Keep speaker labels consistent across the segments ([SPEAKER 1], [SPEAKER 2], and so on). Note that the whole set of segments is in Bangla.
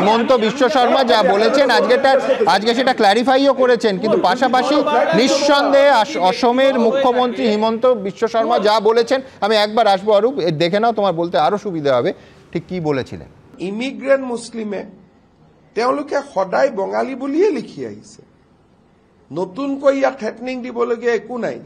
[SPEAKER 1] হিমন্ত বিশ্ব শর্মা যা বলেছেন আজকে সেটা ক্ল্যারিফাইও করেছেন, কিন্তু পাশাপাশি নিঃসন্দেহে অসমের মুখ্যমন্ত্রী হিমন্ত বিশ্ব শর্মা যা বলেছেন, আমি একবার আসবো অরূপ, দেখে নাও, তোমার বলতে আরো সুবিধা হবে, ঠিক কি বলেছিলেন।
[SPEAKER 2] ইমিগ্রেন্ট মুছলিমে তেওঁলোকে সদায় বঙালী বুলিয়ে লিখি আহিছে, নতুনকৈ ইয়াত থ্ৰেটনিং দিবলগীয়া একো নাই।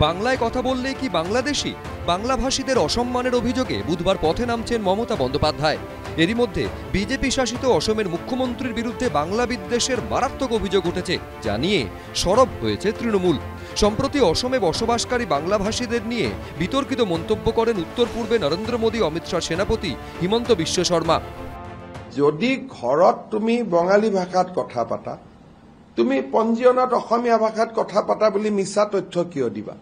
[SPEAKER 3] বাংলায় কথা বললে কি বাংলাদেশি? বাংলাভাষীদের অসম্মানের অভিযোগে বুধবার পথে নামছেন মমতা বন্দ্যোপাধ্যায়। এরই মধ্যে বিজেপি শাসিত অসমের মুখ্যমন্ত্রীর বিরুদ্ধে বাংলা বিদ্বেষের মারাত্মক অভিযোগ উঠেছে, যা নিয়ে সরব হয়েছে তৃণমূল। সম্প্রতি অসমে বসবাসকারী বাংলাভাষীদের নিয়ে বিতর্কিত মন্তব্য করেন উত্তর পূর্বে নরেন্দ্র মোদী অমিত শাহ সেনাপতি হিমন্ত বিশ্ব শর্মা।
[SPEAKER 2] যদি ঘৰত তুমি বঙালী ভাষাত কথা পাতা, তুমি পঞ্জীয়নত অসমীয়া ভাষাত কথা পাতা বুলি মিছা তথ্য কিয় দিবা?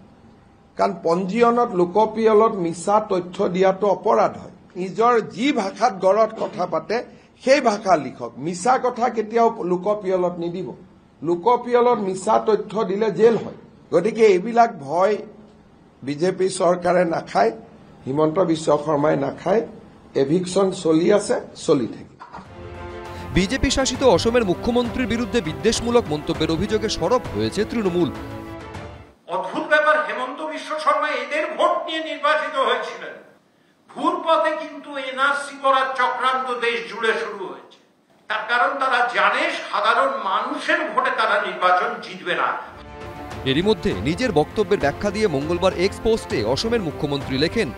[SPEAKER 2] কাৰণ পঞ্জীয়নত লোকপিয়লত মিছা তথ্য দিয়াটো অপৰাধ হয়। নিজৰ যি ভাষাত ঘৰত কথা পাতে সেই ভাষা লিখক, মিছা কথা কেতিয়াও লোকপিয়লত নিদিব। লোকপিয়লত মিছা তথ্য দিলে জেল হয়। গতিকে এইবিলাক ভয় বিজেপি চৰকাৰে নাখায়, হিমন্ত বিশ্ব শৰ্মাই নাখায়। এভিকশন চলি আছে, চলি থাকে।
[SPEAKER 3] বিজেপি শাসিত অসমের মুখ্যমন্ত্রীর বিরুদ্ধে বিদ্বেষমূলক মন্তব্যের অভিযোগে সরব হয়েছে তৃণমূল।
[SPEAKER 4] অদ্ভুত ব্যাপার, হেমন্ত বিশ্ব শর্মা এদের ভোট নিয়ে নির্বাচিত হয়েছিলেন। ভুল পথে কিন্তু এনআরসি করার চক্রান্ত দেশ জুড়ে শুরু হয়েছে। তার কারণ তারা জানে সাধারণ মানুষের ভোটে তারা নির্বাচন জিতবে না।
[SPEAKER 3] এরই মধ্যে নিজের বক্তব্যের ব্যাখ্যা দিয়ে মঙ্গলবার এক্স পোস্টে অসমের মুখ্যমন্ত্রী লেখেন,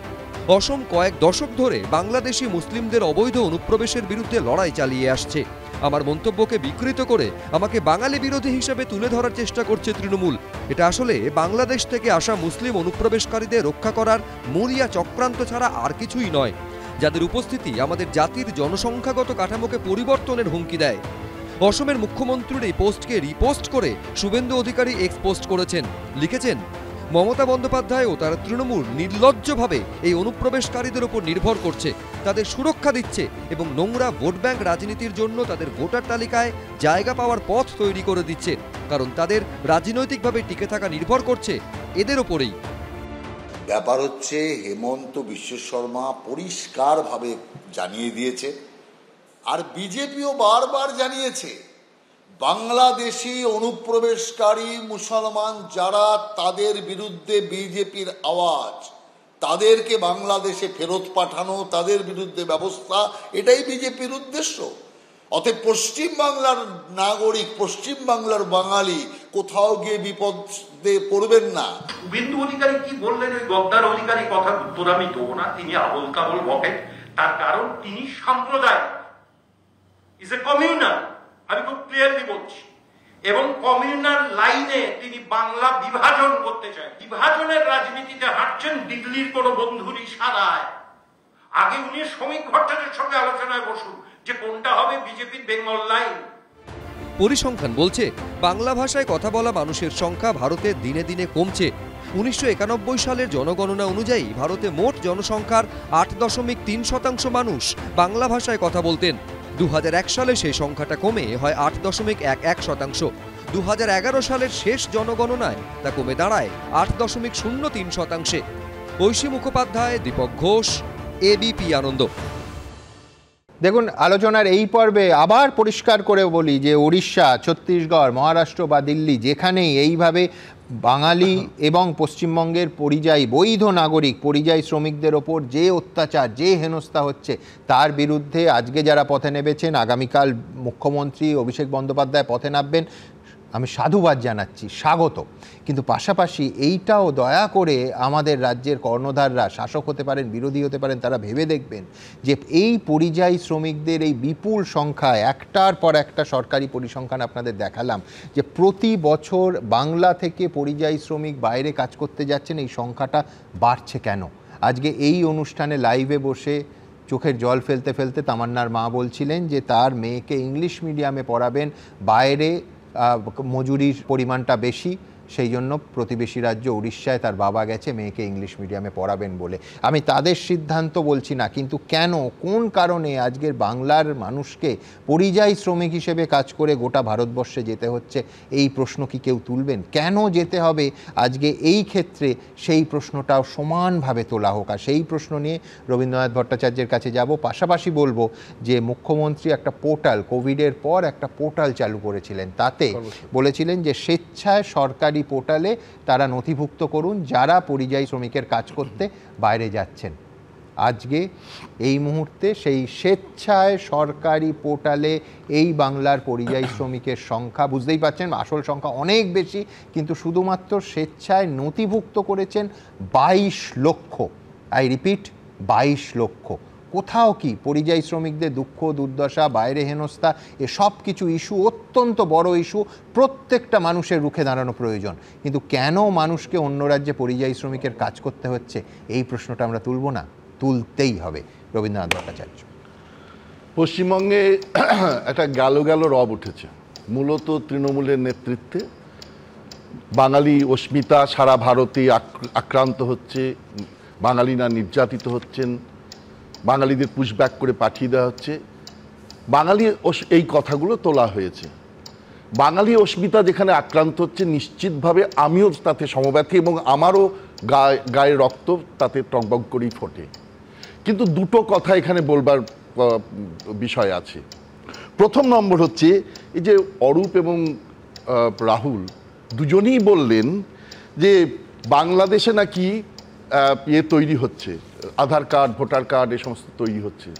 [SPEAKER 3] অসম কয়েক দশক ধরে বাংলাদেশি মুসলিমদের অবৈধ অনুপ্রবেশের বিরুদ্ধে লড়াই চালিয়ে আসছে। আমার মন্তব্যকে বিকৃত করে আমাকে বাঙালি বিরোধী হিসেবে তুলে ধরার চেষ্টা করছে তৃণমূল। এটা আসলে বাংলাদেশ থেকে আসা মুসলিম অনুপ্রবেশকারীদের রক্ষা করার মরিয়া চক্রান্ত ছাড়া আর কিছুই নয়, যাদের উপস্থিতি আমাদের জাতির জনসংখ্যাগত কাঠামোকে পরিবর্তনের হুমকি দেয়। অসমের মুখ্যমন্ত্রীর এই পোস্টকে রিপোস্ট করে শুভেন্দু অধিকারী এক্স পোস্ট করেছেন, লিখেছেন, মমতা বন্দ্যোপাধ্যায় ও তার তৃণমূল নির্লজ্জভাবে এই অনুপ্রবেশকারীদের উপর নির্ভর করছে, তাদের সুরক্ষা দিচ্ছে এবং নোংরা ভোট ব্যাংক রাজনীতির জন্য তাদের ভোটার তালিকায় জায়গা পাওয়ার পথ তৈরি করে দিচ্ছে, কারণ তাদের রাজনৈতিকভাবে টিকে থাকা নির্ভর করছে এদের ওপরেই।
[SPEAKER 5] ব্যাপার হচ্ছে, হেমন্ত বিশ্ব শর্মা পরিষ্কারভাবে জানিয়ে দিয়েছে, আর বিজেপিও বারবার জানিয়েছে, বাংলাদেশি অনুপ্রবেশকারী মুসলমান যারা, তাদের বিরুদ্ধে বিজেপির আওয়াজ, তাদেরকে বাংলাদেশে ফেরত পাঠানো, তাদের বিরুদ্ধে ব্যবস্থা, এটাই বিজেপির উদ্দেশ্য। অতএব পশ্চিম বাংলার নাগরিক, পশ্চিম বাংলার বাঙালি কোথাও গিয়ে বিপদে পড়বেন না।
[SPEAKER 4] শুভেন্দু অধিকারী কি বললেন ওই গদ্দার অধিকারী কথার উত্তর আমি দেবো না, তিনি আবল তাবল বকেন। তার কারণ তিনি সাম্প্রদায়িক, ইজ এ কমিউনাল, আমি খুব ক্লিয়ারলি বলছি, এবং কমিউনাল লাইনে তিনি বাংলা বিভাজন করতে চান। বিভাজনের রাজনীতিতে হাঁটছেন দিল্লির কোন বন্ধুর ইশারায়। আগে উনি শ্রমিক ভট্টাচার্যের সঙ্গে আলোচনায় বসুন যে কোনটা হবে বিজেপির বেঙ্গল লাইন।
[SPEAKER 3] পরিসংখ্যান বলছে, বাংলা ভাষায় কথা বলা মানুষের সংখ্যা ভারতে দিনে দিনে কমছে। 1991 সালের জনগণনা অনুযায়ী ভারতে মোট জনসংখ্যার 8.3% মানুষ বাংলা ভাষায় কথা বলতেন। 2001 সালে সেই সংখ্যাটা কমে হয় 8.11%। 2011 সালের শেষ জনগণনায় তা কমে দাঁড়ায় 8.03%। ঐশী মুখোপাধ্যায়, দীপক ঘোষ, এবিপি আনন্দ।
[SPEAKER 1] দেখুন, আলোচনার এই পর্বে আবার পরিষ্কার করে বলি যে উড়িষ্যা, ছত্তিশগড়, মহারাষ্ট্র বা দিল্লি, যেখানেই এইভাবে বাঙালি এবং পশ্চিমবঙ্গের পরিযায়ী বৈধ নাগরিক, পরিযায়ী শ্রমিকদের ওপর যে অত্যাচার, যে হেনস্থা হচ্ছে, তার বিরুদ্ধে আজকে যারা পথে নেমেছেন, আগামীকাল মুখ্যমন্ত্রী অভিষেক বন্দ্যোপাধ্যায় পথে নামবেন, আমি সাধুবাদ জানাচ্ছি, স্বাগত। কিন্তু পাশাপাশি এইটাও দয়া করে আমাদের রাজ্যের কর্ণধাররা, শাসক হতে পারেন, বিরোধী হতে পারেন, তারা ভেবে দেখবেন যে এই পরিযায়ী শ্রমিকদের এই বিপুল সংখ্যায়, একটার পর একটা সরকারি পরিসংখ্যান আপনাদের দেখালাম যে প্রতি বছর বাংলা থেকে পরিযায়ী শ্রমিক বাইরে কাজ করতে যাচ্ছেন, এই সংখ্যাটা বাড়ছে কেন? আজকে এই অনুষ্ঠানে লাইভে বসে চোখের জল ফেলতে ফেলতে তামান্নার মা বলছিলেন যে তার মেয়েকে ইংলিশ মিডিয়ামে পড়াবেন, বাইরে মজুরির পরিমাণটা বেশি, সেই জন্য প্রতিবেশী রাজ্য উড়িষ্যায় তার বাবা গেছে মেয়েকে ইংলিশ মিডিয়ামে পড়াবেন বলে। আমি তাদের সিদ্ধান্ত বলছি না, কিন্তু কেন, কোন কারণে আজকের বাংলার মানুষকে পরিযায়ী শ্রমিক হিসেবে কাজ করে গোটা ভারতবর্ষে যেতে হচ্ছে, এই প্রশ্ন কি কেউ তুলবেন? কেন যেতে হবে আজকে এই ক্ষেত্রে, সেই প্রশ্নটাও সমানভাবে তোলা হোক। আর সেই প্রশ্ন নিয়ে রবীন্দ্রনাথ ভট্টাচার্যের কাছে যাব। পাশাপাশি বলবো যে মুখ্যমন্ত্রী একটা পোর্টাল, কোভিডের পর একটা পোর্টাল চালু করেছিলেন, তাতে বলেছিলেন যে স্বেচ্ছায় সরকারি পোর্টালে তারা নথিভুক্ত করুন যারা পরিযায়ী শ্রমিকের কাজ করতে বাইরে যাচ্ছেন। আজকে এই মুহূর্তে সেই স্বেচ্ছায় সরকারি পোর্টালে এই বাংলার পরিযায়ী শ্রমিকের সংখ্যা, বুঝতেই পারছেন আসল সংখ্যা অনেক বেশি, কিন্তু শুধুমাত্র স্বেচ্ছায় নথিভুক্ত করেছেন 22 লক্ষ। আই রিপিট, 22 লক্ষ। কোথাও কি পরিযায়ী শ্রমিকদের দুঃখ দুর্দশা, বাইরে হেনস্থা, এসব কিছু ইস্যু, অত্যন্ত বড় ইস্যু, প্রত্যেকটা মানুষের রুখে দাঁড়ানো প্রয়োজন, কিন্তু কেন মানুষকে অন্য রাজ্যে পরিযায়ী শ্রমিকের কাজ করতে হচ্ছে, এই প্রশ্নটা আমরা তুলব না? তুলতেই হবে। রবীন্দ্রনাথ ভট্টাচার্য।
[SPEAKER 6] পশ্চিমবঙ্গে একটা গেল রব উঠেছে, মূলত তৃণমূলের নেতৃত্বে। বাঙালি অস্মিতা সারা ভারতে আক্রান্ত হচ্ছে, বাঙালিরা নির্যাতিত হচ্ছেন, বাঙালিদের পুশব্যাক করে পাঠিয়ে দেওয়া হচ্ছে। বাঙালি এই কথাগুলো তোলা হয়েছে। বাঙালি অস্মিতা যেখানে আক্রান্ত হচ্ছে, নিশ্চিতভাবে আমিও তাতে সমব্যথী এবং আমারও গায়ে রক্ত তাতে টগবগ করেই ফোটে। কিন্তু দুটো কথা এখানে বলবার বিষয় আছে। প্রথম নম্বর হচ্ছে, এই যে অরূপ এবং রাহুল দুজনেই বললেন যে বাংলাদেশে নাকি তৈরি হচ্ছে, আধার কার্ড, ভোটার কার্ড, এ সমস্ত তৈরি হচ্ছে।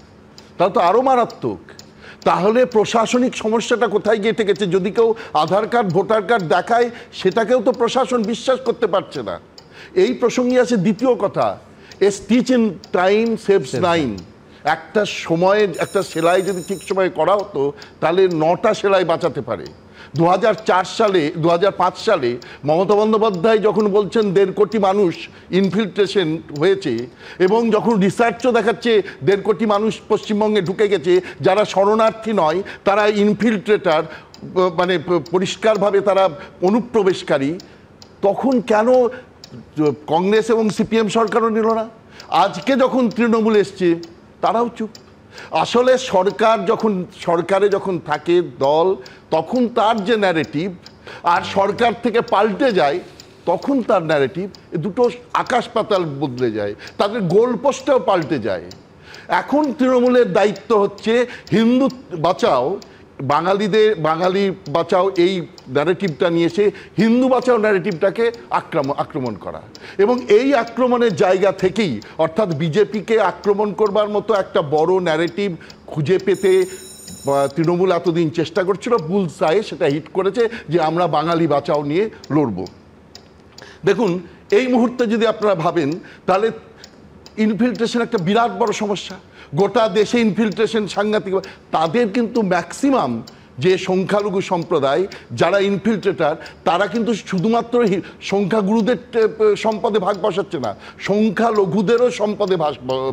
[SPEAKER 6] তাহলে তো আরও মারাত্মক। তাহলে প্রশাসনিক সমস্যাটা কোথায় গিয়ে ঠেকেছে? যদি কেউ আধার কার্ড, ভোটার কার্ড দেখায়, সেটাকেও তো প্রশাসন বিশ্বাস করতে পারছে না। এই প্রসঙ্গে আছে দ্বিতীয় কথা, এ স্টিচ ইন টাইম সেভস 9। একটা সময়ে একটা সেলাই যদি ঠিক সময়ে করা হতো, তাহলে 9টা সেলাই বাঁচাতে পারে। 2005 সালে মমতা বন্দ্যোপাধ্যায় যখন বলছেন 1.5 কোটি মানুষ ইনফিল্ট্রেশন হয়েছে, এবং যখন রিসার্চও দেখাচ্ছে 1.5 কোটি মানুষ পশ্চিমবঙ্গে ঢুকে গেছে যারা শরণার্থী নয়, তারা ইনফিল্ট্রেটার, মানে পরিষ্কারভাবে তারা অনুপ্রবেশকারী, তখন কেন কংগ্রেস এবং সিপিএম সরকারও নিল না? আজকে যখন তৃণমূল এসছে, তারাও চুপ। আসলে সরকারে যখন থাকে দল, তখন তার যে ন্যারেটিভ, আর সরকার থেকে পাল্টে যায় তখন তার ন্যারেটিভ, দুটো আকাশ পাতাল বদলে যায়, তাদের গোলপোস্টটাও পাল্টে যায়। এখন তৃণমূলের দায়িত্ব হচ্ছে হিন্দু বাঁচাও, বাঙালি বাঁচাও এই ন্যারেটিভটা নিয়ে এসে হিন্দু বাঁচাও ন্যারেটিভটাকে আক্রমণ করা, এবং এই আক্রমণের জায়গা থেকেই, অর্থাৎ বিজেপিকে আক্রমণ করবার মতো একটা বড় ন্যারেটিভ খুঁজে পেতে তৃণমূল এতদিন চেষ্টা করছিল, বুলসায়ে সেটা হিট করেছে যে আমরা বাঙালি বাঁচাও নিয়ে লড়ব। দেখুন, এই মুহূর্তে যদি আপনারা ভাবেন, তাহলে ইনফিল্ট্রেশন একটা বিরাট বড় সমস্যা। গোটা দেশে ইনফিল্ট্রেশন সাংঘাতিক। তাদের কিন্তু ম্যাক্সিমাম যে সংখ্যালঘু সম্প্রদায় যারা ইনফিল্ট্রেটার, তারা কিন্তু শুধুমাত্র সংখ্যাগুরুদের সম্পদে ভাগ বসাচ্ছে না, সংখ্যালঘুদেরও সম্পদে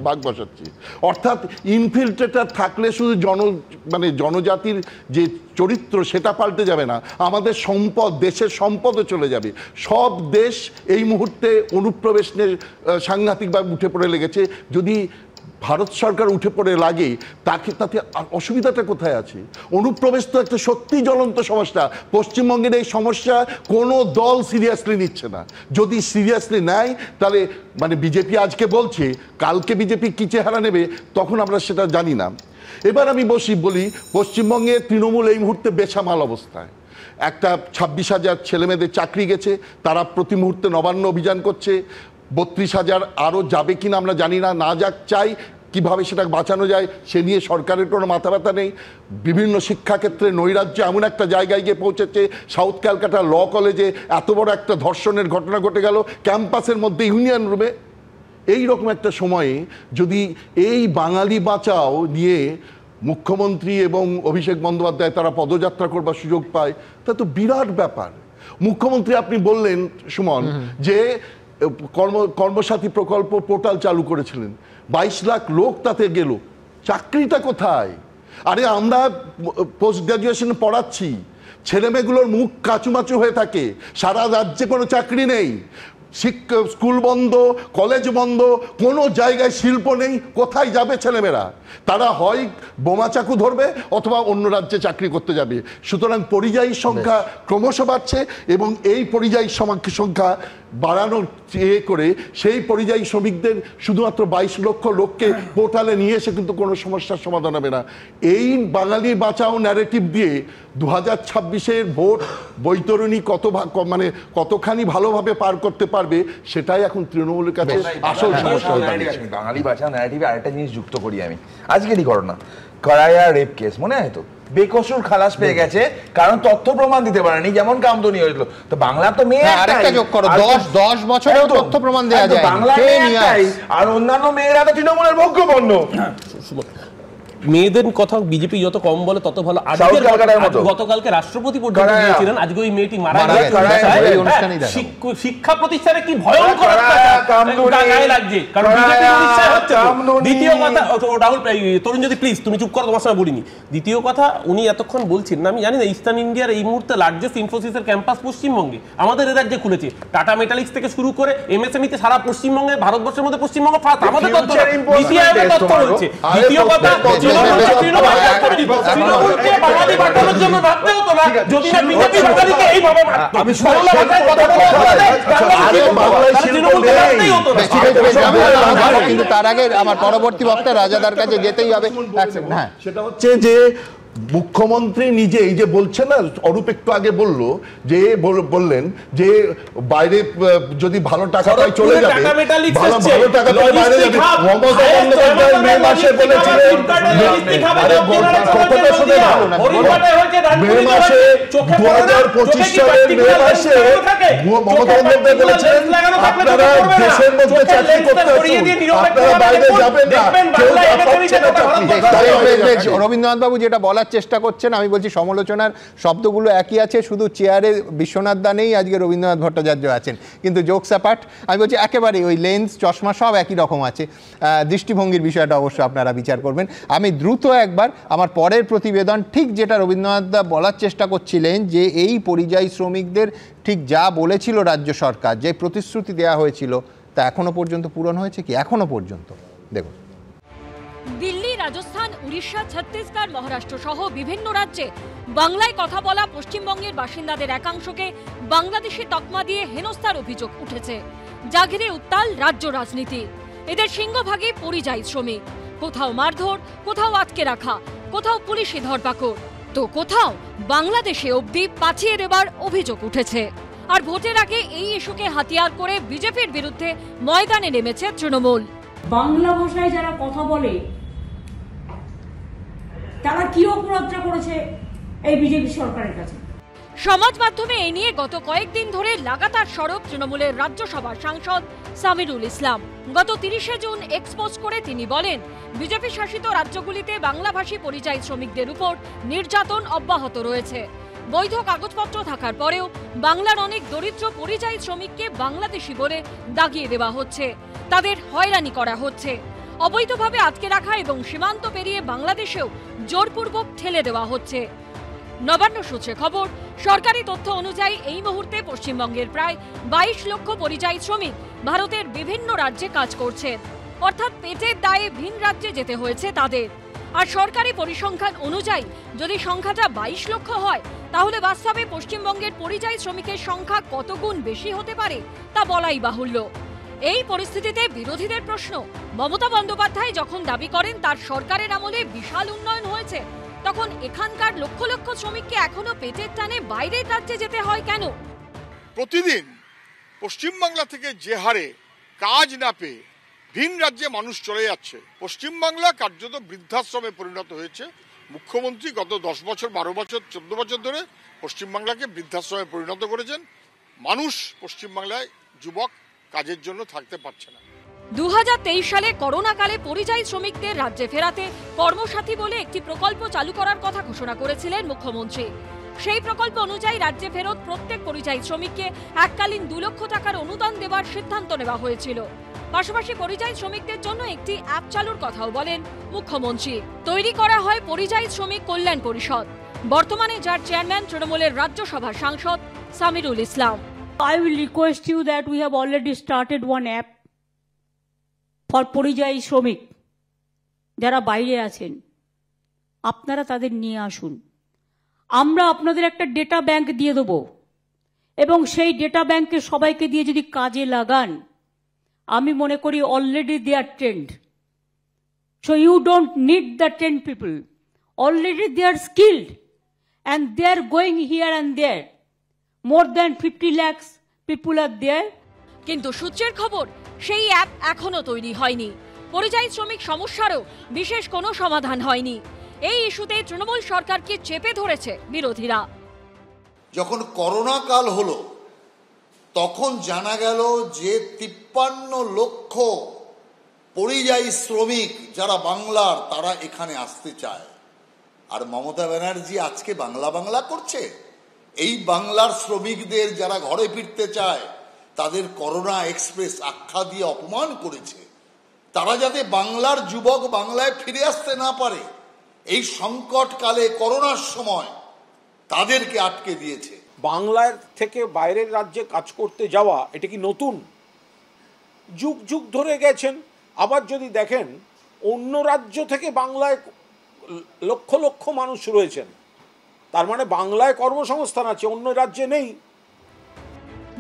[SPEAKER 6] ভাগ বসাচ্ছে। অর্থাৎ ইনফিল্ট্রেটার থাকলে শুধু জনজাতির যে চরিত্র সেটা পাল্টে যাবে না, আমাদের সম্পদ, দেশের সম্পদও চলে যাবে। সব দেশ এই মুহূর্তে অনুপ্রবেশ নিয়ে সাংঘাতিকভাবে উঠে পড়ে লেগেছে। যদি ভারত সরকার উঠে পড়ে লাগে, তাতে অসুবিধাটা কোথায় আছে? অনুপ্রবেশ তো একটা সত্যি জ্বলন্ত সমস্যা। পশ্চিমবঙ্গের এই সমস্যা কোনো দল সিরিয়াসলি নিচ্ছে না। যদি সিরিয়াসলি নেয়, তাহলে বিজেপি আজকে বলছে, কালকে বিজেপি কী চেহারা নেবে তখন আমরা সেটা জানি না। এবার আমি বলি, পশ্চিমবঙ্গে তৃণমূল এই মুহূর্তে বেসামাল অবস্থায়। একটা 26,000 ছেলেমেয়েদের চাকরি গেছে, তারা প্রতি মুহূর্তে নবান্ন অভিযান করছে। 32,000 আরও যাবে কিনা আমরা জানি না, না যাক, চাই কিভাবে সেটা বাঁচানো যায় সে নিয়ে সরকারের কোনো মাথা ব্যথা নেই। বিভিন্ন শিক্ষাক্ষেত্রে নৈরাজ্য এমন একটা জায়গায় গিয়ে পৌঁছেছে, সাউথ ক্যালকাটা ল কলেজে এত বড় একটা ধর্ষণের ঘটনা ঘটে গেল ক্যাম্পাসের মধ্যে, ইউনিয়ন রুমে। এই রকম একটা সময়ে যদি এই বাঙালি বাঁচাও নিয়ে মুখ্যমন্ত্রী এবং অভিষেক বন্দ্যোপাধ্যায় তারা পদযাত্রা করবার সুযোগ পায়, তা তো বিরাট ব্যাপার। মুখ্যমন্ত্রী, আপনি বললেন সুমন, যে কর্মসাথী প্রকল্প পোর্টাল চালু করেছিলেন, 22 লাখ লোক তাতে গেল, চাকরিটা কোথায়? আরে আমরা পোস্ট গ্রাজুয়েশনে পড়াচ্ছি, ছেলেমেয়েগুলোর মুখ কাচুমাচু হয়ে থাকে, সারা রাজ্যে কোনো চাকরি নেই, স্কুল বন্ধ, কলেজ বন্ধ, কোনো জায়গায় শিল্প নেই, কোথায় যাবে ছেলেমেয়েরা? তারা হয় বোমা চাকু ধরবে অথবা অন্য রাজ্যে চাকরি করতে যাবে। সুতরাং পরিযায়ী সংখ্যা ক্রমশ বাড়ছে এবং এই পরিযায়ী সংখ্যা বাড়ানোর করে সেই পরিযায়ী শ্রমিকদের শুধুমাত্র 22 লক্ষ লোককে পোর্টালে নিয়ে এসে কিন্তু কোনো সমস্যার সমাধান হবে না। এই বাঙালি বাঁচাও ন্যারেটিভ দিয়ে 2026-এর ভোট বৈতরণী কতখানি ভালোভাবে পার করতে পারবে সেটাই এখন তৃণমূলের কাছে আসল সমস্যা।
[SPEAKER 7] বাঙালি বাঁচাও ন্যারেটিভে আরেকটা জিনিস যুক্ত করি আমি। আজকেরই ঘটনা, করাইয়া রেপ কেস মনে হয় তো, বেকসুর খালাস পেয়ে গেছে কারণ তথ্য প্রমাণ দিতে পারেনি, যেমন কামদুনি হয়েছিল। তো বাংলা তো মেয়ে
[SPEAKER 1] আরেকটা যোগ করো, 10 বছরেও তথ্য প্রমাণ দেওয়া যায়,
[SPEAKER 7] বাংলা আর অন্যান্য মেয়েরা তো তৃণমূলের ভোগ্যপণ্য।
[SPEAKER 8] মেয়েদের কথা বিজেপি যত কম বলে তত ভালো। গতকালকে রাষ্ট্রপতি পর্যন্ত গিয়েছিলেন, আজকে ওই মেয়েটি মারা গেছে শিক্ষা প্রতিষ্ঠানে। কি ভয়ঙ্কর গায়ে লাগছে। কারণ দ্বিতীয় কথা, রাহুল তরুণ যদি প্লিজ তুমি চুপ করো, তোমার সঙ্গে বলিনি। দ্বিতীয় কথা, উনি এতক্ষণ বলছেন না, আমি জানি না ইস্টার্ন ইন্ডিয়ার এই মুহূর্তে লার্জেস্ট ইনফোসিসের ক্যাম্পাস পশ্চিমবঙ্গে, আমাদের এ রাজ্যে খুলেছে। টাটা মেটালিক্স থেকে শুরু করে এমএসএমইতে সারা পশ্চিমবঙ্গে, ভারতবর্ষের মধ্যে পশ্চিমবঙ্গ ফার্স্ট, আমাদের তথ্য তথ্য রয়েছে। দ্বিতীয় কথা,
[SPEAKER 1] কিন্তু তার আগে আমার পরবর্তী বক্তা রাজাদার কাছে যেতেই হবে।
[SPEAKER 6] সেটা হচ্ছে যে মুখ্যমন্ত্রী নিজে এই যে বলছেন না, অরূপ একটু আগে বললো যে বললেন যে বাইরে যদি ভালো টাকা পায় চলে যাবে, ভালো টাকা পায় বাইরে যাবে। মমতা বন্দ্যোপাধ্যায় মে মাসে বলেছিলেন, কতটা শুনে না, মে মাসে 2025 সালের মে মাসে মমতা বন্দ্যোপাধ্যায় বলেছেন আপনারা দেশের মধ্যে চাকরি করতে আসুন, আপনারা বাইরে যাবেন না, কেউ পাচ্ছে না চাকরি।
[SPEAKER 1] রবীন্দ্রনাথ বাবু যেটা বলার চেষ্টা করছেন, আমি বলছি সমালোচনার শব্দগুলো একই আছে, শুধু চেয়ারে বিশ্বনাথ দা নেই, আজকে রবীন্দ্রনাথ ভট্টাচার্য আছেন, কিন্তু জোকস অ্যাপার্ট আমি বলছি একেবারে ওই লেন্স চশমা সব একই রকম আছে। দৃষ্টিভঙ্গির বিষয়টা অবশ্য আপনারা বিচার করবেন। আমি দ্রুত একবার আমার পরের প্রতিবেদন, ঠিক যেটা রবীন্দ্রনাথ দা বলার চেষ্টা করছিলেন যে এই পরিযায়ী শ্রমিকদের ঠিক যা বলেছিল রাজ্য সরকার, যে প্রতিশ্রুতি দেওয়া হয়েছিল তা এখনো পর্যন্ত পূরণ হয়েছে কি? এখনো পর্যন্ত দেখুন,
[SPEAKER 9] দিল্লি, রাজস্থান, উড়িষ্যা, ছত্তিশগড়, মহারাষ্ট্র সহ বিভিন্ন রাজ্যে বাংলায় কথা বলা পশ্চিমবঙ্গের বাসিন্দাদের একাংশকে বাংলাদেশি তকমা দিয়ে হেনস্থার অভিযোগ উঠেছে। যা ঘিরে উত্তাল রাজ্য রাজনীতি। এদের সিংহভাগই পরিযায়ী শ্রমিক, কোথাও মারধর, কোথাও আটকে রাখা, কোথাও পুলিশি ধরপাকড়, তো কোথাও বাংলাদেশে অবধি পাঠিয়ে দেবার অভিযোগ উঠেছে। আর ভোটের আগে এই ইস্যুকে হাতিয়ার করে বিজেপির বিরুদ্ধে ময়দানে নেমেছে তৃণমূল।
[SPEAKER 10] বাংলা ভাষায় যারা কথা বলে তারা কি অপরাধটা করেছে এই বিজেপি সরকারের কাছে?
[SPEAKER 9] সমাজ মাধ্যমে এই নিয়ে গত কয়েকদিন ধরে লাগাতার সরব তৃণমূলের রাজ্যসভার সাংসদ সামিরুল ইসলাম। গত 30শে জুন এক্সপোজ করে তিনি বলেন, বিজেপি শাসিত রাজ্যগুলিতে বাংলাভাষী পরিযায়ী শ্রমিকদের উপর নির্যাতন অব্যাহত রয়েছে। বৈধ কাগজপত্র থাকার পরেও বাংলার অনেক দরিদ্র পরিযায়ী শ্রমিককে বাংলাদেশি বলে দাগিয়ে দেওয়া হচ্ছে, তাদের হয়রানি করা হচ্ছে, অবৈধভাবে আটকে রাখা এবং সীমান্ত পেরিয়ে বাংলাদেশেও জোরপূর্বক ঠেলে দেওয়া হচ্ছে। নবান্ন সূত্রে খবর, সরকারি তথ্য অনুযায়ী এই মুহূর্তে পশ্চিমবঙ্গের প্রায় 22 লক্ষ পরিযায়ী শ্রমিক ভারতের বিভিন্ন রাজ্যে কাজ করছেন, অর্থাৎ পেটের দায়ে ভিন রাজ্যে যেতে হয়েছে তাদের। আর সরকারি পরিসংখ্যান অনুযায়ী যদি সংখ্যাটা 22 লক্ষ হয়, তাহলে বাস্তবে পশ্চিমবঙ্গের পরিযায়ী শ্রমিকের সংখ্যা কত গুণ বেশি হতে পারে তা বলাই বাহুল্য। এই পরিস্থিতিতে বিরোধীদের প্রশ্ন, মমতা বন্দ্যোপাধ্যায় যখন দাবি করেন তার সরকারের আমলে বিশাল উন্নয়ন হয়েছে, তখন এখানকার লক্ষ লক্ষ শ্রমিককে এখনো পেটের টানে বাইরের রাজ্যে যেতে হয় কেন?
[SPEAKER 11] প্রতিদিন পশ্চিমবাংলা থেকে যে হারে কাজ না পেয়ে ভিন রাজ্যে মানুষ চলে যাচ্ছে, পশ্চিমবাংলা কার্যত বৃদ্ধাশ্রমে পরিণত হয়েছে। মুখ্যমন্ত্রী গত 10 বছর, 12 বছর, 14 বছর ধরে পশ্চিমবাংলাকে বৃদ্ধাশ্রমে পরিণত করেছেন। মানুষ পশ্চিমবাংলায় যুবক কাজের জন্য থাকতে পারছে না।
[SPEAKER 9] 2023 সালে করোনাকালে পরিযায়ী শ্রমিকদের রাজ্যে ফেরাতে কর্মসাথী বলে একটি প্রকল্প চালু করার কথা ঘোষণা করেছিলেন মুখ্যমন্ত্রী। সেই প্রকল্প অনুযায়ী রাজ্যে ফেরত প্রত্যেক পরিযায়ী শ্রমিককে এককালীন 2 লক্ষ টাকার অনুদান দেওয়ার সিদ্ধান্ত নেওয়া হয়েছিল। পাশাপাশি পরিযায়ী শ্রমিকদের জন্য একটি অ্যাপ চালুর কথাও বলেন মুখ্যমন্ত্রী। তৈরি করা হয় পরিযায়ী শ্রমিক কল্যাণ পরিষদ। বর্তমানে যার চেয়ারম্যান তৃণমূলের রাজ্যসভার সাংসদ সামিরুল ইসলাম।
[SPEAKER 10] I will request you that we have already started one app for পরিযায়ী শ্রমিক যারা বাইরে আছেন, আপনারা তাদের নিয়ে আসুন। আমরা আপনাদের একটা ডেটা ব্যাংক দিয়ে দেব এবং সেই ডেটা ব্যাংকে সবাইকে দিয়ে যদি কাজে লাগান, আমি মনে করি already they are trained, so you don't need the trained people, already they are skilled and they are going here and there. More than 50 lakhs people are there.
[SPEAKER 9] কিন্তু সূত্রের খবর, সেই অ্যাপ এখনো তৈরি হয়নি। পরিযায়ী শ্রমিক সমস্যারও বিশেষ কোনো সমাধান হয়নি। এই ইস্যুতে তৃণমূল সরকারকে চেপে ধরেছে বিরোধীরা।
[SPEAKER 5] যখন করোনা কাল হলো তখন জানা গেল যে 53 লক্ষ পরিযায়ী শ্রমিক যারা বাংলার, তারা এখানে আসতে চায়। আর মমতা ব্যানার্জি আজকে বাংলা বাংলা করছে। এই বাংলার শ্রমিকদের যারা ঘরে ফিরতে চায় তাদের করোনা এক্সপ্রেস আখ্যা দিয়ে অপমান করেছে। তারা যাতে বাংলার যুবক বাংলায় ফিরে আসতে না পারে, এই সংকটকালে করোনার সময় তাদেরকে আটকে দিয়েছে।
[SPEAKER 12] বাংলার থেকে বাইরের রাজ্যে কাজ করতে যাওয়া এটা কি নতুন? যুগ যুগ ধরে গেছেন। আবার যদি দেখেন অন্য রাজ্য থেকে বাংলায় লক্ষ লক্ষ মানুষ রয়েছেন, তার মানে বাংলায় কর্মসংস্থান আছে, অন্য রাজ্যে নেই।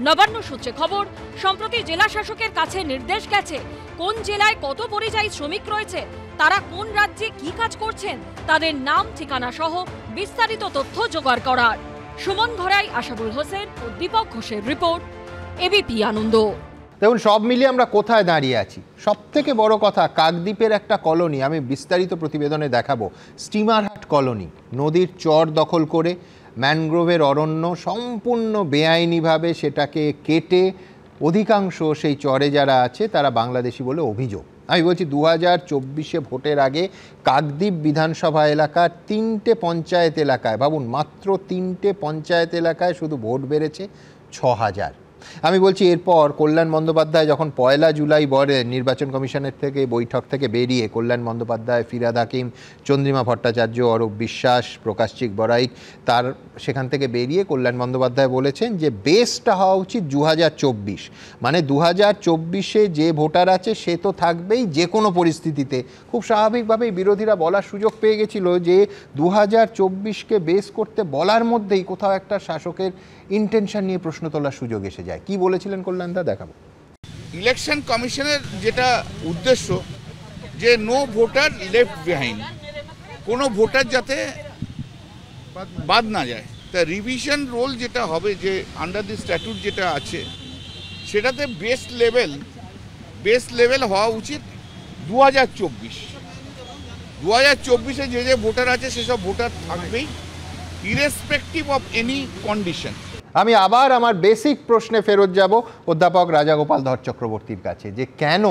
[SPEAKER 9] নবান্ন সূত্রে খবর, সম্প্রতি জেলা শাসকের কাছে নির্দেশ গেছে কোন জেলায় কত পরিযায়ী শ্রমিক রয়েছে, তারা কোন রাজ্যে কি কাজ করছেন, তাদের নাম ঠিকানা সহ বিস্তারিত তথ্য জোগাড় করার। সুমন ঘরাই, আশাবুল হোসেন ও দীপক ঘোষের রিপোর্ট, এবিপি আনন্দ।
[SPEAKER 1] দেখুন, সব মিলিয়ে আমরা কোথায় দাঁড়িয়ে আছি। সব থেকে বড় কথা, কাকদ্বীপের একটা কলোনি, আমি বিস্তারিত প্রতিবেদনে দেখাবো, স্টিমারহাট কলোনি, নদীর চর দখল করে ম্যানগ্রোভের অরণ্য সম্পূর্ণ বেআইনিভাবে সেটাকে কেটে অধিকাংশ সেই চরে যারা আছে তারা বাংলাদেশি বলে অভিযোগ। আমি বলছি 2024 ভোটের আগে কাকদ্বীপ বিধানসভা এলাকার 3টে পঞ্চায়েত এলাকায়, ভাবুন মাত্র 3টে পঞ্চায়েত এলাকায় শুধু ভোট বেড়েছে 6000। আমি বলছি এরপর কল্যাণ বন্দ্যোপাধ্যায় যখন 1 জুলাই নির্বাচন কমিশনের থেকে বৈঠক থেকে বেরিয়ে কল্যাণ বন্দ্যোপাধ্যায়, ফিরহাদ হাকিম, চন্দ্রিমা ভট্টাচার্য, অরূপ বিশ্বাস, প্রকাশচিক বড়াইক, তার সেখান থেকে বেরিয়ে কল্যাণ বন্দ্যোপাধ্যায় বলেছেন যে বেসটা হওয়া উচিত 2024, মানে 2024-এ যে ভোটার আছে সে তো থাকবেই যে কোনো পরিস্থিতিতে। খুব স্বাভাবিকভাবেই বিরোধীরা বলার সুযোগ পেয়ে গেছিল যে 2024-কে বেস করতে বলার মধ্যেই কোথাও একটা শাসকের ইন্টেনশন নিয়ে প্রশ্ন তোলার সুযোগ এসে যায়। কি বলেছিলেন কল্যাণদা, দেখাবো।
[SPEAKER 11] ইলেকশন কমিশনের যেটা উদ্দেশ্য যে নো ভোটার লেফট বিহাইন্ড, কোনো ভোটার যাতে বাদ না যায়, তা রিভিশন রোল যেটা হবে যে আন্ডার দি স্ট্যাটুট যেটা আছে সেটাতে বেস লেভেল হওয়া উচিত 2024-এ যে ভোটার আছে সেসব ভোটার থাকবেই, ইরেসপেক্টিভ অফ এনি কন্ডিশন।
[SPEAKER 1] আমি আবার আমার বেসিক প্রশ্নে ফেরত যাব অধ্যাপক রাজাগোপাল ধর চক্রবর্তীর কাছে, যে কেন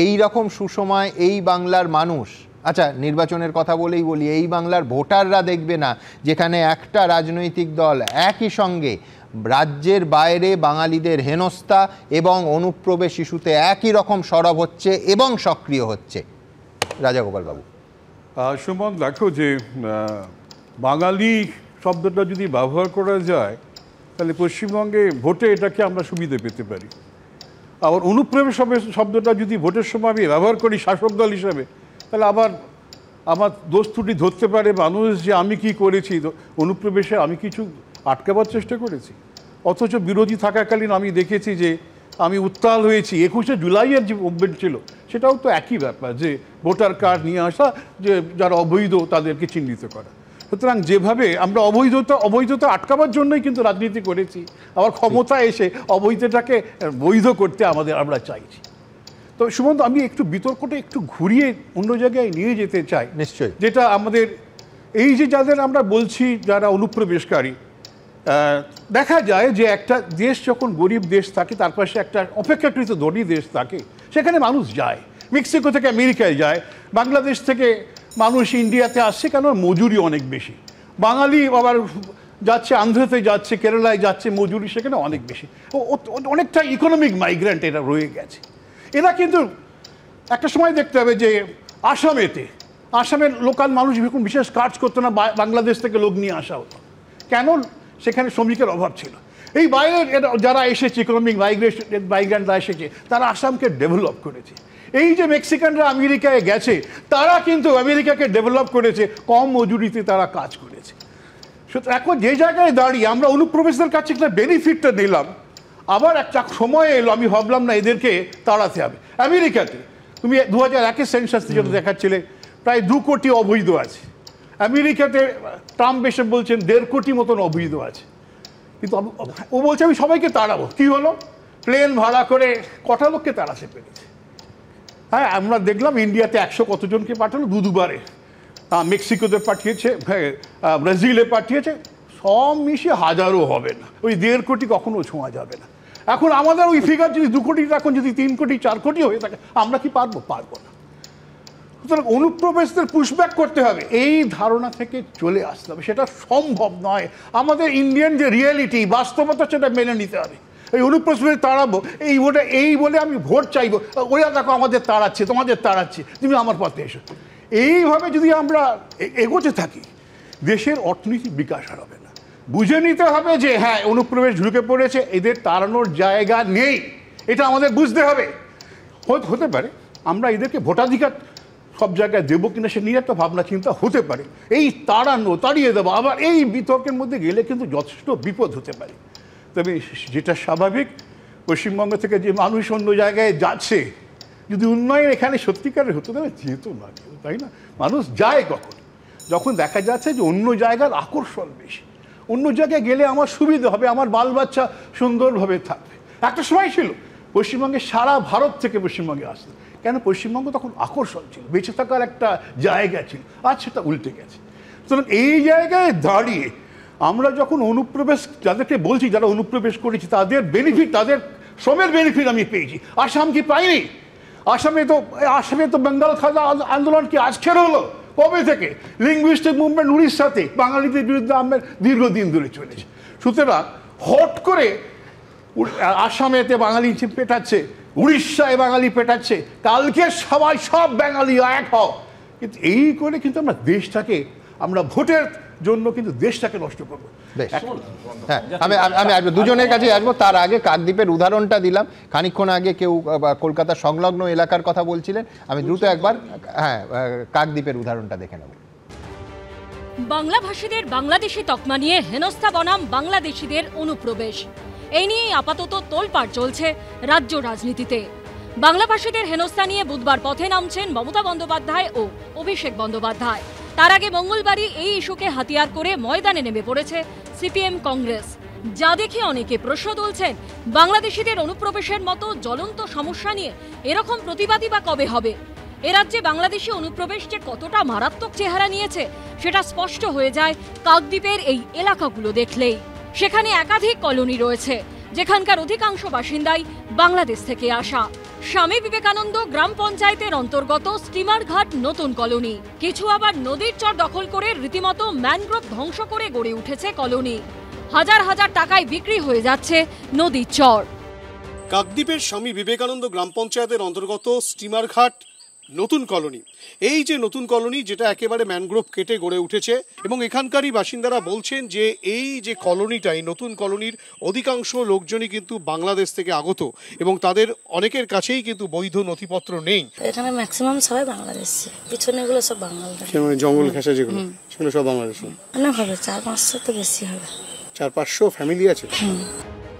[SPEAKER 1] এই রকম সুসময় এই বাংলার মানুষ, আচ্ছা নির্বাচনের কথা বলেই বলি, এই বাংলার ভোটাররা দেখবে না যেখানে একটা রাজনৈতিক দল একই সঙ্গে রাজ্যের বাইরে বাঙালিদের হেনস্থা এবং অনুপ্রবেশ ইস্যুতে একই রকম সরব হচ্ছে এবং সক্রিয় হচ্ছে। রাজাগোপাল বাবু।
[SPEAKER 13] সুমন, দেখো যে বাঙালি শব্দটা যদি ব্যবহার করা যায় তাহলে পশ্চিমবঙ্গে ভোটে এটাকে আমরা সুবিধে পেতে পারি। আবার অনুপ্রবেশ শব্দটা যদি ভোটের সময় আমি ব্যবহার করি শাসক দল হিসাবে, তাহলে আবার আমার দোষ ত্রুটি ধরতে পারে মানুষ যে আমি কি করেছি, অনুপ্রবেশে আমি কিছু আটকাবার চেষ্টা করেছি। অথচ বিরোধী থাকাকালীন আমি দেখেছি যে আমি উত্তাল হয়েছি। 21শে জুলাইয়ের যে মুভমেন্ট ছিল সেটাও তো একই ব্যাপার, যে ভোটার কার্ড নিয়ে আসা, যে যারা অবৈধ তাদেরকে চিহ্নিত করা। সুতরাং যেভাবে আমরা অবৈধতা আটকাবার জন্যই কিন্তু রাজনীতি করেছি, আবার ক্ষমতা এসে অবৈধটাকে বৈধ করতে আমরা চাইছি। তো সুমন্ত, আমি একটু বিতর্কটা একটু ঘুরিয়ে অন্য জায়গায় নিয়ে যেতে চাই।
[SPEAKER 1] নিশ্চয়ই।
[SPEAKER 13] যেটা আমাদের এই যে যাদের আমরা বলছি যারা অনুপ্রবেশকারী, দেখা যায় যে একটা দেশ যখন গরিব দেশ থাকে তার পাশে একটা অপেক্ষাকৃত ধনী দেশ থাকে, সেখানে মানুষ যায়। মেক্সিকো থেকে আমেরিকায় যায়, বাংলাদেশ থেকে মানুষ ইন্ডিয়াতে আসছে, কেন মজুরি অনেক বেশি। বাঙালি আবার যাচ্ছে আন্ধ্রতে, যাচ্ছে কেরালায়, যাচ্ছে, মজুরি সেখানে অনেক বেশি। অনেকটা ইকোনমিক মাইগ্রেন্ট এরা রয়ে গেছে। এরা কিন্তু একটা সময় দেখতে হবে যে আসামেতে আসামের লোকাল মানুষ এখন বিশেষ কাজ করতো না, বাংলাদেশ থেকে লোক নিয়ে আসা হতো। কেন? সেখানে শ্রমিকের অভাব ছিল। এই বাইরের যারা এসেছে, ইকোনমিক মাইগ্রেন্টরা এসেছে, তারা আসামকে ডেভেলপ করেছে। এই যে মেক্সিকানরা আমেরিকায় গেছে, তারা কিন্তু আমেরিকাকে ডেভেলপ করেছে, কম মজুরিতে তারা কাজ করেছে। এখন যে জায়গায় দাঁড়িয়ে আমরা অনুপ্রবেশদের কাছে একটা বেনিফিটটা নিলাম, আবার একটা সময় এলো আমি ভাবলাম না এদেরকে তাড়াতে হবে। আমেরিকাতে তুমি 2001 সেন্সাস যেটা দেখাচ্ছিলে প্রায় 2 কোটি অবৈধ আছে। আমেরিকাতে ট্রাম্প এসে বলছেন 1.5 কোটি মতন অবৈধ আছে, কিন্তু ও বলছে আমি সবাইকে তাড়াবো। কি হলো? প্লেন ভাড়া করে কটা লোককে তাড়াতে পেরেছে। হ্যাঁ, আমরা দেখলাম ইন্ডিয়াতে 100 কতজনকে পাঠালো, দুবারে মেক্সিকোতে পাঠিয়েছে, ব্রাজিলে পাঠিয়েছে, সব মিশিয়ে হাজারও হবে না, ওই 1.5 কোটি কখনো ছোঁয়া যাবে না। এখন আমাদের ওই ফিগার যদি 2 কোটি, এখন যদি 3 কোটি 4 কোটি হয়ে থাকে, আমরা কি পারবো? পারবো না। সুতরাং অনুপ্রবেশদের পুশব্যাক করতে হবে, এই ধারণা থেকে চলে আসতে হবে। সেটা সম্ভব নয়। আমাদের ইন্ডিয়ান যে রিয়েলিটি, বাস্তবতা, সেটা মেনে নিতে হবে। এই অনুপ্রবেশ তাড়াবো এই বলে আমি ভোট চাইবো, ওরা দেখো আমাদের তাড়াচ্ছে, তোমাদের তাড়াচ্ছে, তুমি আমার পথে এসো, এইভাবে যদি আমরা এগোতে থাকি, দেশের অর্থনৈতিক বিকাশ আর হবে না। বুঝে নিতে হবে যে হ্যাঁ, অনুপ্রবেশ ঢুকে পড়েছে, এদের তাড়ানোর জায়গা নেই, এটা আমাদের বুঝতে হবে। হতে পারে আমরা এদেরকে ভোটাধিকার সব জায়গায় দেবো কিনা সে নিয়ে একটা ভাবনা চিন্তা হতে পারে। এই তাড়িয়ে দেবো, আবার এই বিতর্কের মধ্যে গেলে কিন্তু যথেষ্ট বিপদ হতে পারে। তবে যেটা স্বাভাবিক, পশ্চিমবঙ্গ থেকে যে মানুষ অন্য জায়গায় যাচ্ছে, যদি উন্নয়ন এখানে সত্যিকারের হতো তাহলে যেত না, তাই না? মানুষ যায় কখন? যখন দেখা যাচ্ছে যে অন্য জায়গার আকর্ষণ বেশি, অন্য জায়গায় গেলে আমার সুবিধা হবে, আমার বাল বাচ্চা সুন্দরভাবে থাকবে। একটা সময় ছিল পশ্চিমবঙ্গে সারা ভারত থেকে পশ্চিমবঙ্গে আসতো, কেন? পশ্চিমবঙ্গ তখন আকর্ষণ ছিল, বেঁচে থাকার একটা জায়গা ছিল। আজ সেটা উল্টে গেছে। সুতরাং এই জায়গায় দাঁড়িয়ে আমরা যখন অনুপ্রবেশ, যাদেরকে বলছি যারা অনুপ্রবেশ করেছি, তাদের বেনিফিট, তাদের শ্রমের বেনিফিট আমি পেয়েছি, আসাম কি পাইনি? আসামে তো বেঙ্গল খাজা আন্দোলন কি আজকের হলো? কবে থেকে? লিঙ্গুইস্টিক মুভমেন্ট উড়িষ্যাতে বাঙালিদের বিরুদ্ধে আমাদের দীর্ঘদিন ধরে চলেছে। সুতরাং হট করে আসামেতে বাঙালি পেটাচ্ছে, উড়িষ্যায় বাঙালি পেটাচ্ছে, কালকে সব বাঙালি এক হও, কিন্তু এই করে কিন্তু আমরা দেশটাকে, আমরা ভোটের জন্য কিন্তু দেশটাকে নষ্ট করবো।
[SPEAKER 1] হ্যাঁ, আমি আসবো দুজনের কাছে আসবো। তার আগে কাকদ্বীপের উদাহরণটা দিলাম, খানিকক্ষণ আগে কেউ কলকাতা সংলগ্ন এলাকার কথা বলছিলেন, আমি দ্রুত একবার কাকদ্বীপের উদাহরণটা দেখে নেব।
[SPEAKER 9] বাংলাভাষীদের বাংলাদেশি তকমা নিয়ে হেনস্থা বনাম বাংলাদেশিদের অনুপ্রবেশ, এই নিয়েই আপাতত তোলপাড় চলছে রাজ্য রাজনীতিতে। বাংলাভাষীদের হেনস্থা নিয়ে বুধবার পথে নামছেন মমতা বন্দ্যোপাধ্যায় ও অভিষেক বন্দ্যোপাধ্যায়। তার আগে মঙ্গলবারই এই ইস্যুকে হাতিয়ার করে ময়দানে নেমে পড়েছে সিপিএম কংগ্রেস, যা দেখে অনেকে প্রশ্ন তুলছেন, বাংলাদেশিদের অনুপ্রবেশের মতো জ্বলন্ত সমস্যা নিয়ে এরকম প্রতিবাদই বা কবে হবে? এ রাজ্যে বাংলাদেশি অনুপ্রবেশ যে কতটা মারাত্মক চেহারা নিয়েছে সেটা স্পষ্ট হয়ে যায় কাকদ্বীপের এই এলাকাগুলো দেখলেই। সেখানে একাধিক কলোনি রয়েছে, যেখানকার অধিকাংশ বাসিন্দাই বাংলাদেশ থেকে আসা। স্বামী বিবেকানন্দ গ্রাম পঞ্চায়েতের অন্তর্গত স্টিমার ঘাট নতুন কলোনি, কিছু আবার নদীর চর দখল করে রীতিমতো ম্যানগ্রোভ ধ্বংস করে গড়ে উঠেছে কলোনি। হাজার হাজার টাকায় বিক্রি হয়ে যাচ্ছে নদীর চর।
[SPEAKER 14] কাকদ্বীপের স্বামী বিবেকানন্দ গ্রাম পঞ্চায়েতের অন্তর্গত স্টিমার ঘাট নতুন কলোনি, এই যে নতুন কলোনি যেটা একেবারে ম্যানগ্রোভ কেটে গড়ে উঠেছে, এবং এখানকারই বাসিন্দারা বলছেন যে এই যে কলোনিটা, এই নতুন কলোনির অধিকাংশ লোকজনই কিন্তু বাংলাদেশ থেকে আগত এবং তাদের অনেকের কাছেই কিন্তু বৈধ নথিপত্র নেই।
[SPEAKER 15] এখানে ম্যাক্সিমাম সবাই বাংলাদেশি, পিছনে এগুলো সব বাঙালি,
[SPEAKER 14] মানে জঙ্গল ঘেঁষা যেগুলো সেগুলো সব বাংলাদেশি।
[SPEAKER 15] না হবে 400-500 তো বেশি হবে,
[SPEAKER 14] 400-500 ফ্যামিলি আছে।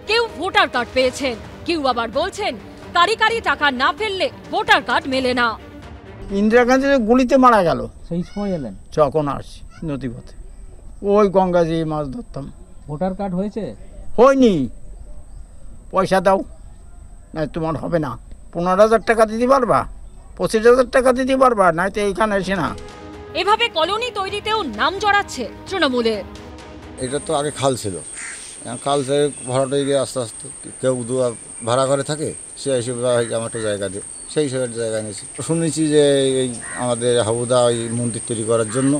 [SPEAKER 9] কেউ ভোটার কার্ড পেয়েছেন, কেউ আবার বলছেন কারি টাকা না ফেললে ভোটার কার্ড মেলে না।
[SPEAKER 16] ইন্দিরা গান্ধী গুলিতে মারা গেল, সেই সময় এলেন যখন আসছি নদীপথে, ওই গঙ্গা দিয়ে মাছ ধরতাম।
[SPEAKER 17] ভোটার কার্ড হয়েছে?
[SPEAKER 16] হয়নি, পয়সা দাও না তোমার হবে না। 15,000 টাকা দিতে পারবা, 25,000 টাকা দিতে পারবা, নাই তো এইখানে এসে না।
[SPEAKER 9] এভাবে কলোনি তৈরিতেও নাম জড়াচ্ছে তৃণমূলের।
[SPEAKER 18] এটা তো আগে খাল ছিল, খাল থেকে ভরাটা গিয়ে আস্তে আস্তে কেউ ভাড়া করে থাকে, সে হিসেবে আমার একটা জায়গা দিয়ে সেই হিসেবে জায়গা নিয়েছি। শুনেছি যে এই আমাদের হাবুদা ওই মন্দির তৈরি করার জন্য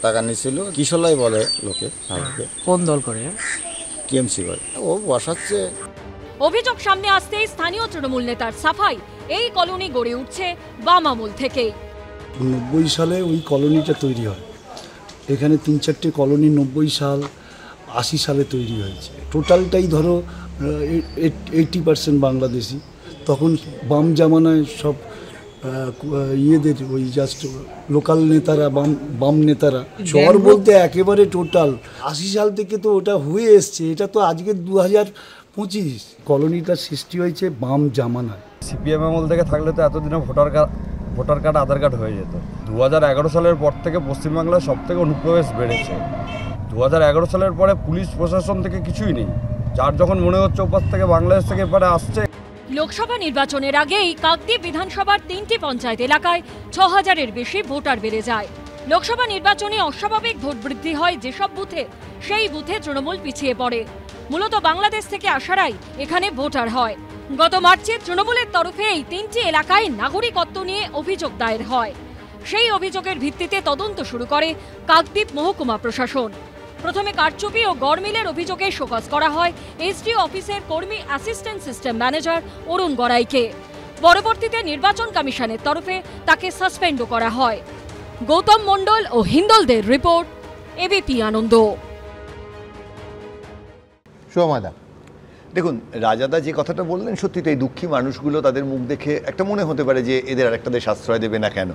[SPEAKER 18] টাকা নিয়েছিল, কিশলাই বলে লোকে।
[SPEAKER 17] কোন দল করে?
[SPEAKER 18] টিএমসি করে, ও বসাচ্ছে।
[SPEAKER 9] অভিযোগ সামনে আসতেই স্থানীয় তৃণমূল নেতার সাফাই, এই কলোনি গড়ে উঠছে বাম আমল থেকেই।
[SPEAKER 19] 90 সালে ওই কলোনিটা তৈরি হয়। এখানে 3-4টে কলোনি 90 সাল 80 সালে তৈরি হয়েছে। টোটালটাই ধরো 80% বাংলাদেশি। তখন বাম জামানায় সব ইয়েদের ওই জাস্ট লোকাল নেতারা, বাম নেতারা, শহর বলতে একেবারে টোটাল 80 সাল থেকে তো ওটা হয়ে এসছে। এটা তো আজকে 2025। কলোনিটার সৃষ্টি হয়েছে বাম জামানায়।
[SPEAKER 20] সিপিএম আমল থেকে থাকলে তো এতদিনে ভোটার কার্ড আধার কার্ড হয়ে যেত। 2011 সালের পর থেকে পশ্চিমবাংলায় সব থেকে অনুপ্রবেশ বেড়েছে। 2011 সালের পরে পুলিশ প্রশাসন থেকে কিছুই নেই। যার যখন মনে হচ্ছে ওপাশ থেকে বাংলাদেশ থেকে এবারে আসছে।
[SPEAKER 9] লোকসভা নির্বাচনের আগেই কাকদ্বীপ বিধানসভার 3টি পঞ্চায়েত এলাকায় 6000-এর বেশি ভোটার বেড়ে যায়। লোকসভা নির্বাচনে অস্বাভাবিক ভোট বৃদ্ধি হয় যেসব বুথে, সেই বুথে তৃণমূল পিছিয়ে পড়ে। মূলত বাংলাদেশ থেকে আসারাই এখানে ভোটার হয়। গত মার্চে তৃণমূলের তরফে এই 3টি এলাকায় নাগরিকত্ব নিয়ে অভিযোগ দায়ের হয়। সেই অভিযোগের ভিত্তিতে তদন্ত শুরু করে কাকদ্বীপ মহকুমা প্রশাসন। প্রথমে কারচুপি ও গড়মিলের অভিযোগে শোকজ করা হয় এসডিও অফিসের কর্মী অ্যাসিস্ট্যান্ট সিস্টেম ম্যানেজার অরুণ গড়াইকে। পরবর্তীতে নির্বাচন কমিশনের তরফে তাকে সাসপেন্ডও করা হয়। গৌতম মণ্ডল ও হিন্দলদের রিপোর্ট, এবিপি আনন্দ।
[SPEAKER 1] সোমাদা,
[SPEAKER 21] দেখুন, রাজাদা যে কথাটা বললেন সত্যি তো, এই দুঃখী মানুষগুলো তাদের মুখ দেখে একটা মনে হতে পারে যে এদের আরেকটা দেশ আশ্রয় দেবে না কেন,